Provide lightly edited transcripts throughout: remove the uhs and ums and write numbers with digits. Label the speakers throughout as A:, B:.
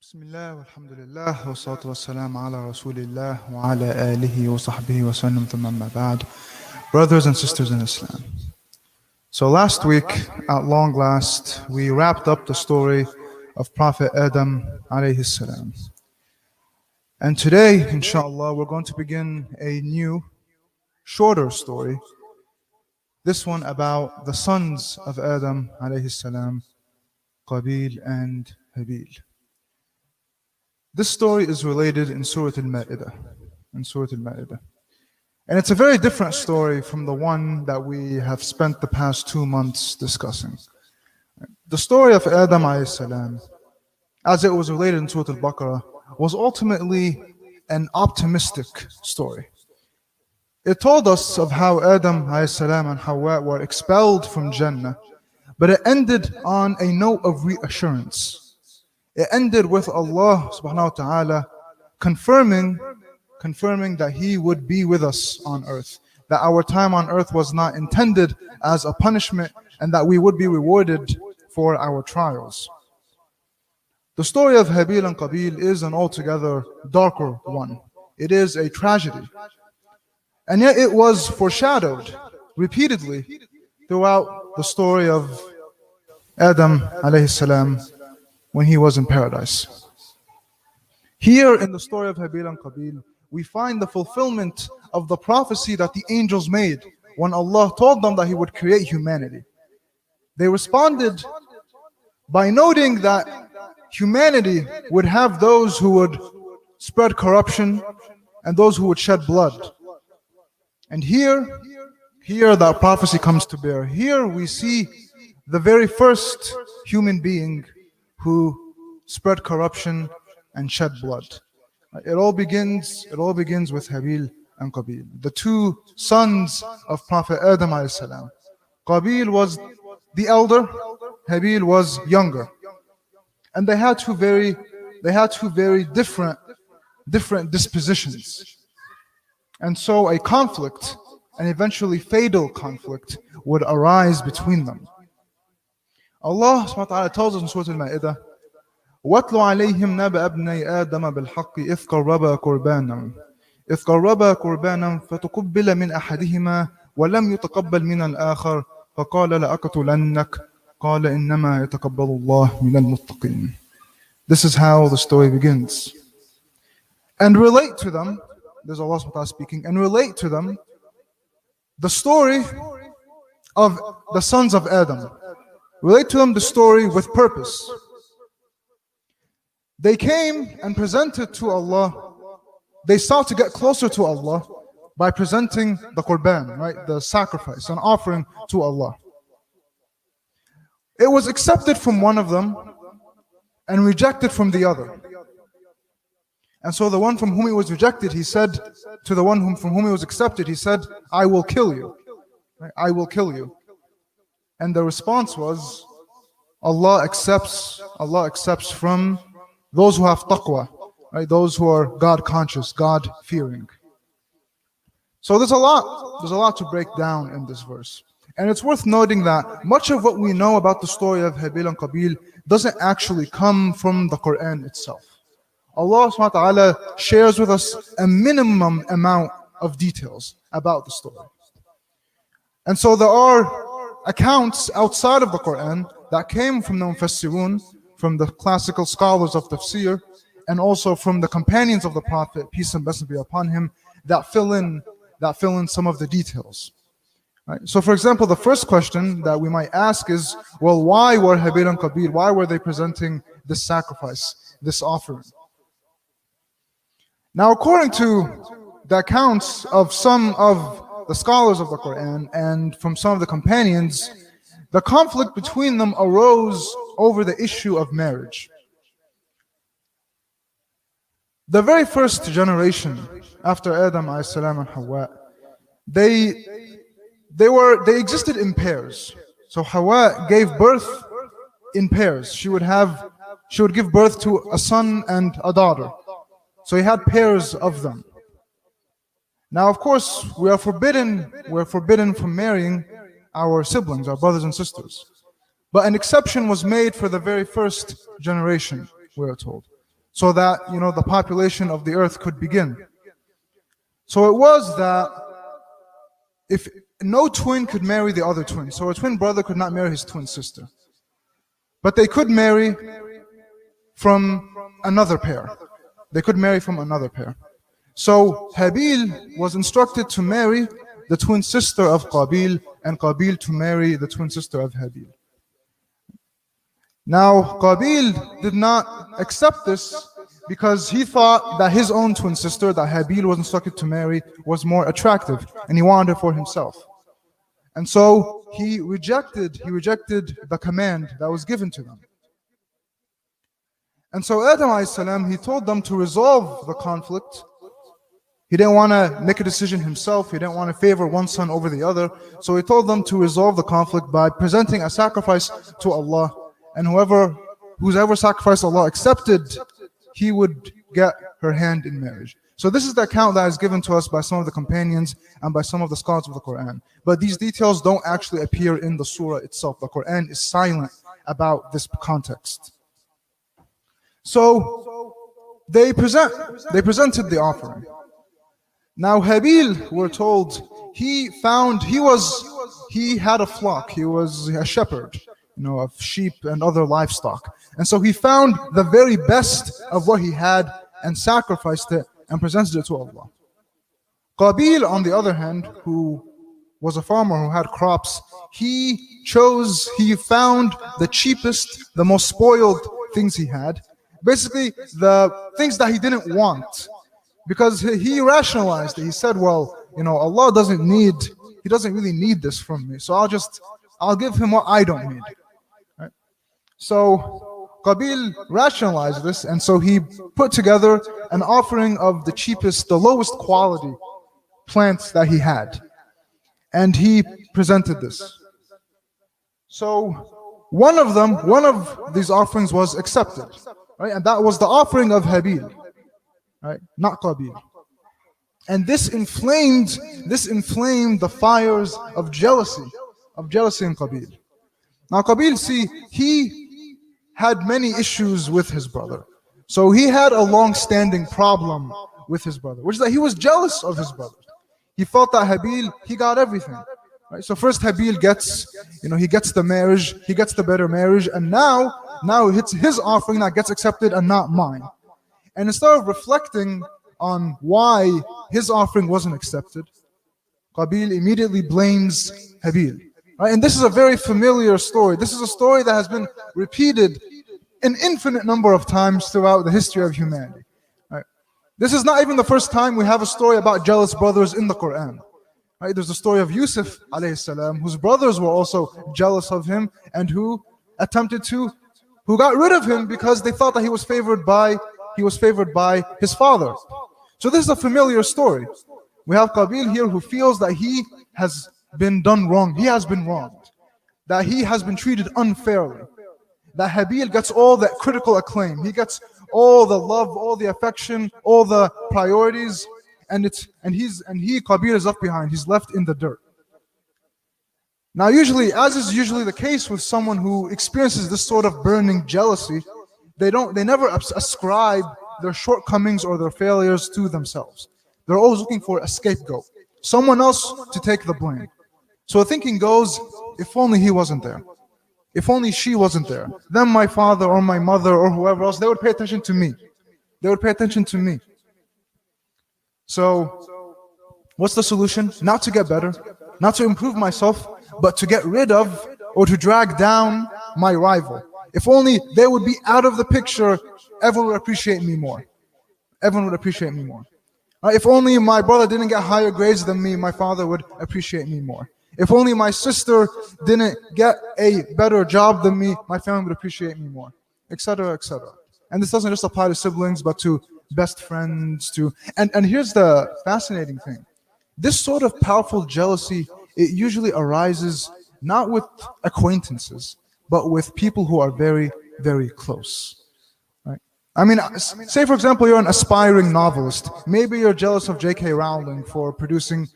A: Bismillah, walhamdulillah, wa salatu wa salam ala rasulillah wa ala alihi wa sahbihi wa sallam thumma amma ba'd. Brothers and sisters in Islam. So last week, at long last, we wrapped up the story of Prophet Adam alayhi salam. And today, inshallah, we're going to begin a new, shorter story. This one about the sons of Adam alayhi salam, Qabeel and Habeel. This story is related in Surah Al-Ma'idah. And it's a very different story from the one that we have spent the past 2 months discussing. The story of Adam alayhi salam, as it was related in Surah Al-Baqarah, was ultimately an optimistic story. It told us of how Adam alayhi salam and Hawa were expelled from Jannah, but it ended on a note of reassurance. It ended with Allah subhanahu wa ta'ala confirming that He would be with us on earth, that our time on earth was not intended as a punishment, and that we would be rewarded for our trials. The story of Habeel and Qabeel is an altogether darker one. It is a tragedy. And yet it was foreshadowed repeatedly throughout the story of Adam alayhi salam when he was in paradise. Here in the story of Habeel and Qabeel, we find the fulfillment of the prophecy that the angels made when Allah told them that He would create humanity. They responded by noting that humanity would have those who would spread corruption and those who would shed blood. And here that prophecy comes to bear. Here we see the very first human being who spread corruption and shed blood. It all begins with Habeel and Qabeel, the two sons of Prophet Adam alayhi salam. Qabeel was the elder, Habeel was younger. And they had two very different dispositions. And so a conflict, an eventually fatal conflict, would arise between them. Allah subhanahu wa ta'ala tells us in Surah Al-Ma'idah, وَاتْلُ عَلَيْهِمْ نَبَأَ ابْنَيْ آدَمَ بِالْحَقِّ إِذْ قَرَّبَا قُرْبَانًا فَتُقُبِّلَ مِنْ أَحَدِهِمَا وَلَمْ يُتَقَبَّلْ مِنَ الْآخَرِ فَقَالَ لَأَقْتُلَنَّكَ قَالَ إِنَّمَا يَتَقَبَّلُ اللَّهُ مِنَ الْمُتَّقِينَ. This is how the story begins. And relate to them, there's Allah subhanahu wa ta'ala speaking, and relate to them the story of the sons of Adam. Relate to them the story with purpose. They came and presented to Allah. They sought to get closer to Allah by presenting the qurban, right? The sacrifice, an offering to Allah. It was accepted from one of them and rejected from the other. And so the one from whom it was rejected, he said to the one from whom it was accepted, he said, I will kill you. Right? I will kill you. And the response was, Allah accepts from those who have taqwa, right? Those who are God conscious, God fearing. So there's a lot to break down in this verse. And it's worth noting that much of what we know about the story of Habeel and Qabeel doesn't actually come from the Quran itself. Allah subhanahu wa ta'ala shares with us a minimum amount of details about the story. And so there are accounts outside of the Quran that came from the Mufassirun, from the classical scholars of tafsir, and also from the companions of the Prophet, peace and blessings be upon him, that fill in some of the details. Right? So for example, the first question that we might ask is, well, why were Habeel and Qabeel, why were they presenting this sacrifice, this offering? Now, according to the accounts of some of the scholars of the Quran and from some of the companions, the conflict between them arose over the issue of marriage. The very first generation after Adam alayhi salam and Hawa, they existed in pairs. So Hawa gave birth in pairs. She would give birth to a son and a daughter. So he had pairs of them. Now, of course, we are forbidden from marrying our siblings, our brothers and sisters. But an exception was made for the very first generation, we are told. so that, the population of the earth could begin. So it was that if no twin could marry the other twin, so a twin brother could not marry his twin sister, but they could marry from another pair. They could marry from another pair. So Habeel was instructed to marry the twin sister of Qabeel, and Qabeel to marry the twin sister of Habeel. Now, Qabeel did not accept this because he thought that his own twin sister, that Habeel was instructed to marry, was more attractive, and he wanted her for himself. And so he rejected the command that was given to them. And so Adam alayhi salam, he told them to resolve the conflict. He didn't want to make a decision himself. He didn't want to favor one son over the other. So he told them to resolve the conflict by presenting a sacrifice to Allah. And whoever sacrifice Allah accepted, he would get her hand in marriage. So this is the account that is given to us by some of the companions and by some of the scholars of the Quran. But these details don't actually appear in the surah itself. The Quran is silent about this context. So they presented the offering. Now Habeel, we're told, he had a flock. He was a shepherd, of sheep and other livestock. And so he found the very best of what he had and sacrificed it and presented it to Allah. Qabeel, on the other hand, who was a farmer who had crops, he found the cheapest, the most spoiled things he had. Basically, the things that he didn't want. Because he rationalized it. He said, well, Allah doesn't really need this from me. So I'll give him what I don't need. Right? So Qabeel rationalized this, and so he put together an offering of the cheapest, the lowest quality plants that he had. And he presented this. So one of these offerings was accepted. Right? And that was the offering of Habeel. Right? Not Qabeel. And this inflamed the fires of jealousy in Qabeel. Now Qabeel, he had many issues with his brother. So he had a long-standing problem with his brother, which is that he was jealous of his brother. He felt that Habeel, he got everything. Right? So first Habeel gets, he gets the marriage, he gets the better marriage, and now it's his offering that gets accepted and not mine. And instead of reflecting on why his offering wasn't accepted, Qabeel immediately blames Habeel. Right? And this is a very familiar story. This is a story that has been repeated an infinite number of times throughout the history of humanity. Right? This is not even the first time we have a story about jealous brothers in the Quran. Right? There's the story of Yusuf alayhi salam, whose brothers were also jealous of him and who got rid of him because they thought that he was favored by his father. So this is a familiar story. We have Qabeel here who feels that he has been done wrong. He has been wronged. That he has been treated unfairly. That Habeel gets all that critical acclaim. He gets all the love, all the affection, all the priorities, and Qabeel is left behind. He's left in the dirt. Now as is usually the case with someone who experiences this sort of burning jealousy, they never ascribe their shortcomings or their failures to themselves. They're always looking for a scapegoat, someone else to take the blame. So the thinking goes, if only he wasn't there, if only she wasn't there, then my father or my mother or whoever else, they would pay attention to me. So what's the solution? Not to get better, not to improve myself, but to get rid of or to drag down my rival. If only they would be out of the picture, everyone would appreciate me more. If only my brother didn't get higher grades than me, my father would appreciate me more. If only my sister didn't get a better job than me, my family would appreciate me more, etc., etc. And this doesn't just apply to siblings, but to best friends, and here's the fascinating thing. This sort of powerful jealousy, it usually arises not with acquaintances, but with people who are very, very close. Right? Say for example, you're an aspiring novelist. Maybe you're jealous of J.K. Rowling for producing,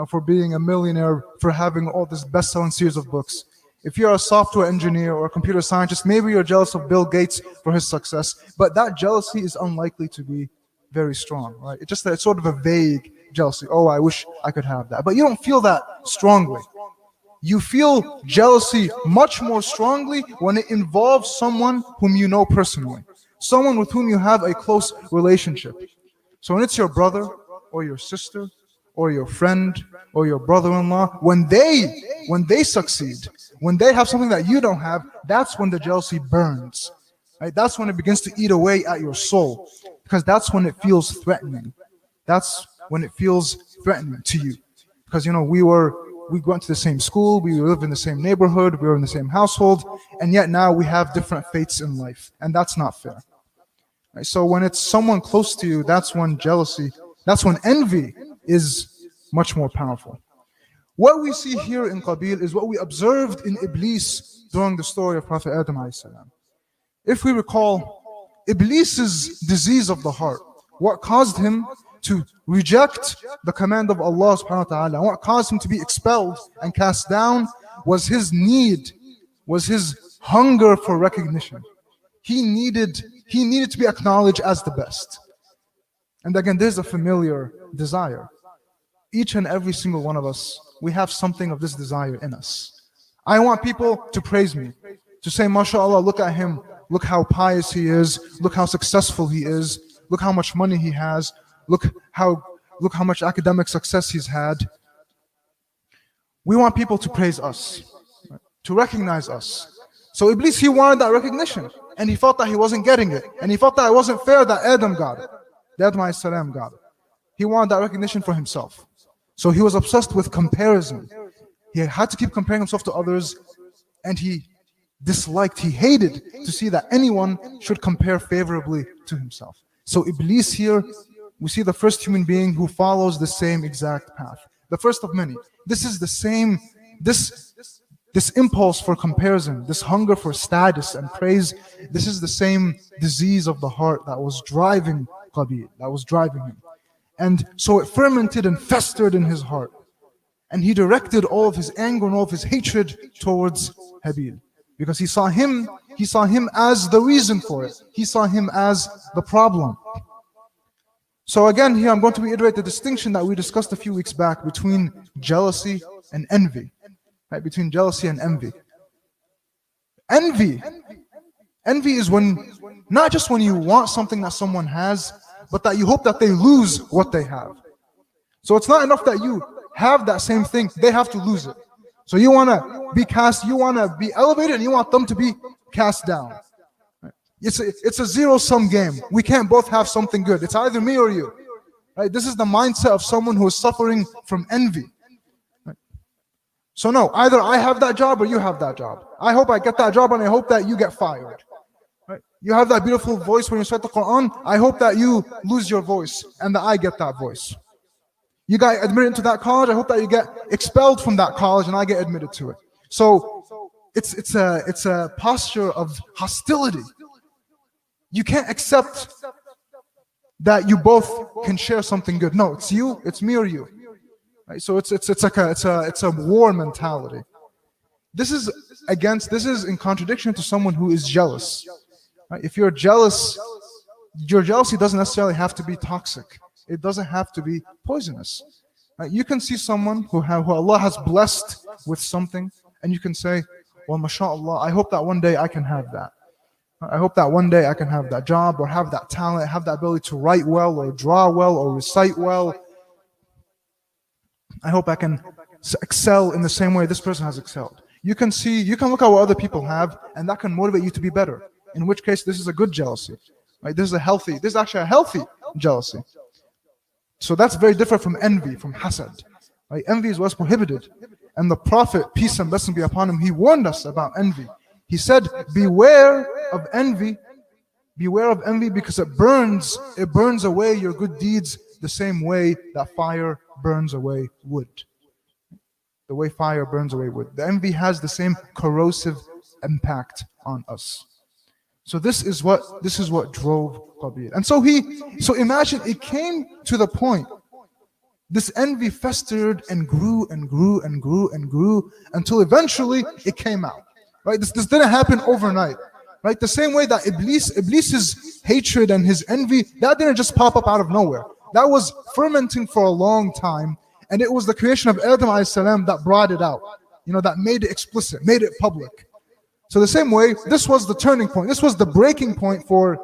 A: for being a millionaire, for having all this best-selling series of books. If you're a software engineer or a computer scientist, maybe you're jealous of Bill Gates for his success, but that jealousy is unlikely to be very strong, right? It's sort of a vague jealousy. Oh, I wish I could have that. But you don't feel that strongly. You feel jealousy much more strongly when it involves someone whom you know personally, someone with whom you have a close relationship. So when it's your brother or your sister or your friend or your brother-in-law, when they succeed, when they have something that you don't have, that's when the jealousy burns. Right? That's when it begins to eat away at your soul, because that's when it feels threatening. That's when it feels threatening to you, because we went to the same school, we lived in the same neighborhood, we were in the same household, and yet now we have different fates in life, and that's not fair. Right? So when it's someone close to you, that's when envy is much more powerful. What we see here in Qabeel is what we observed in Iblis during the story of Prophet Adam alayhi salam. If we recall, Iblis's disease of the heart, what caused him to reject the command of Allah subhanahu wa ta'ala, what caused him to be expelled and cast down, was his hunger for recognition. He needed to be acknowledged as the best. And again, there's a familiar desire. Each and every single one of us, we have something of this desire in us. I want people to praise me, to say, MashaAllah, look at him, look how pious he is, look how successful he is, look how much money he has, look how much academic success he's had. We want people to praise us, to recognize us. So Iblis, he wanted that recognition, and he felt that he wasn't getting it, and he felt that it wasn't fair that Adam got it, that Adam alayhi salam got it. He wanted that recognition for himself. So he was obsessed with comparison. He had to keep comparing himself to others, and he hated to see that anyone should compare favorably to himself. So Iblis here, we see the first human being who follows the same exact path. The first of many. This is the same, this impulse for comparison, this hunger for status and praise, this is the same disease of the heart that was driving Qabeel, that was driving him. And so it fermented and festered in his heart. And he directed all of his anger and all of his hatred towards Habeel. Because he saw him as the reason for it. He saw him as the problem. So again, here I'm going to reiterate the distinction that we discussed a few weeks back between jealousy and envy. Right? Between jealousy and envy. Envy is not just when you want something that someone has, but that you hope that they lose what they have. So it's not enough that you have that same thing, they have to lose it. So you want to be elevated, and you want them to be cast down. It's a zero-sum game. We can't both have something good. It's either me or you. Right? This is the mindset of someone who is suffering from envy. Right? So no, either I have that job or you have that job. I hope I get that job, and I hope that you get fired. Right? You have that beautiful voice when you recite the Quran. I hope that you lose your voice and that I get that voice. You got admitted into that college. I hope that you get expelled from that college and I get admitted to it. So it's a posture of hostility. You can't accept that you both can share something good. No, it's you, it's me or you. Right? So it's a war mentality. This is in contradiction to someone who is jealous. Right? If you're jealous, your jealousy doesn't necessarily have to be toxic. It doesn't have to be poisonous. Right? You can see someone who Allah has blessed with something, and you can say, well, mashallah, I hope that one day I can have that. I hope that one day I can have that job, or have that talent, have that ability to write well, or draw well, or recite well. I hope I can excel in the same way this person has excelled. You can look at what other people have, and that can motivate you to be better. In which case, this is a good jealousy. Right? This is actually a healthy jealousy. So that's very different from envy, from hasad. Right? Envy is what's prohibited. And the Prophet, peace and blessing be upon him, he warned us about envy. He said, beware of envy because it burns away your good deeds the same way that fire burns away wood. The way fire burns away wood. The envy has the same corrosive impact on us. So this is what drove Qabeel. And so imagine it came to the point This envy festered and grew and grew and grew and grew until eventually it came out. Right? This didn't happen overnight. Right? The same way that Iblis's hatred and his envy, that didn't just pop up out of nowhere. That was fermenting for a long time, and it was the creation of Adam alayhi salam that brought it out. That made it explicit, made it public. So the same way, this was the turning point. This was the breaking point for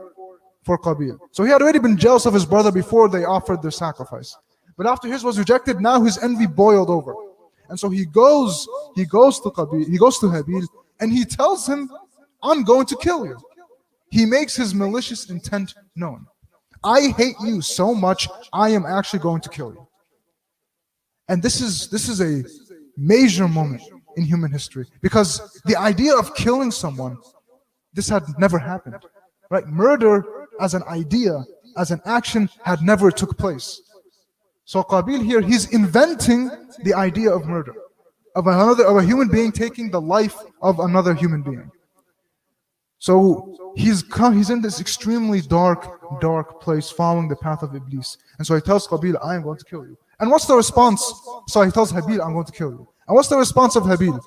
A: Qabeel. So he had already been jealous of his brother before they offered their sacrifice. But after his was rejected, now his envy boiled over. And so he goes to Qabeel, he goes to Habeel, and he tells him, I'm going to kill you. He makes his malicious intent known. I hate you so much, I am actually going to kill you. And this is a major moment in human history, because the idea of killing someone, this had never happened. Right? Murder as an idea, as an action, had never took place. So Qabeel here, he's inventing the idea of murder, of a human being taking the life of another human being. So he's in this extremely dark place, following the path of Iblis. And so he tells Qabeel, I am going to kill you. And what's the response? So he tells Habeel, I'm going to kill you. And what's the response of Habeel?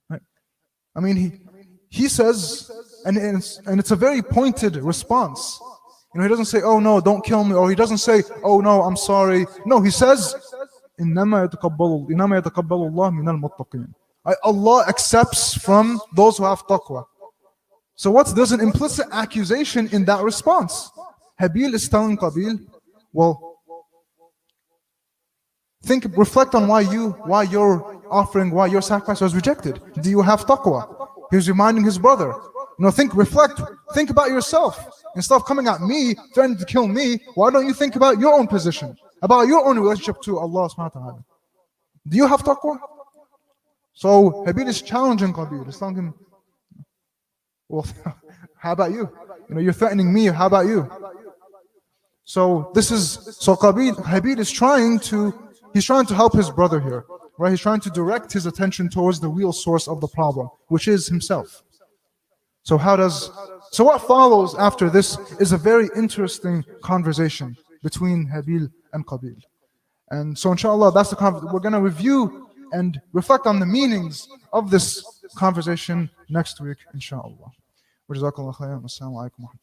A: Right? I mean, he says, and it's a very pointed response. He doesn't say, oh no, don't kill me, or he doesn't say, oh no, I'm sorry. No, he says, إِنَّمَا يَتَقَبَّلُ اللَّهُ مِنَ الْمُتَّقِينَ. Allah accepts from those who have taqwa. So there's an implicit accusation in that response. Habeel is telling Qabeel, well, reflect on why your offering, why your sacrifice was rejected. Do you have taqwa? He's reminding his brother. Reflect, think about yourself. Instead of coming at me, threatening to kill me, why don't you think about your own position, about your own relationship to Allah subhanahu wa ta'ala? Do you have taqwa? So Habeel is challenging Qabeel. He's telling him, well, how about you? You're threatening me, how about you? So Habeel is trying to help his brother here. Right? He's trying to direct his attention towards the real source of the problem, which is himself. So what follows after this is a very interesting conversation between Habeel and Qabeel. And so inshallah, that's we're going to review and reflect on the meanings of this conversation next week, inshallah. Wa jazakallahu khairan. Assalamu alaikum.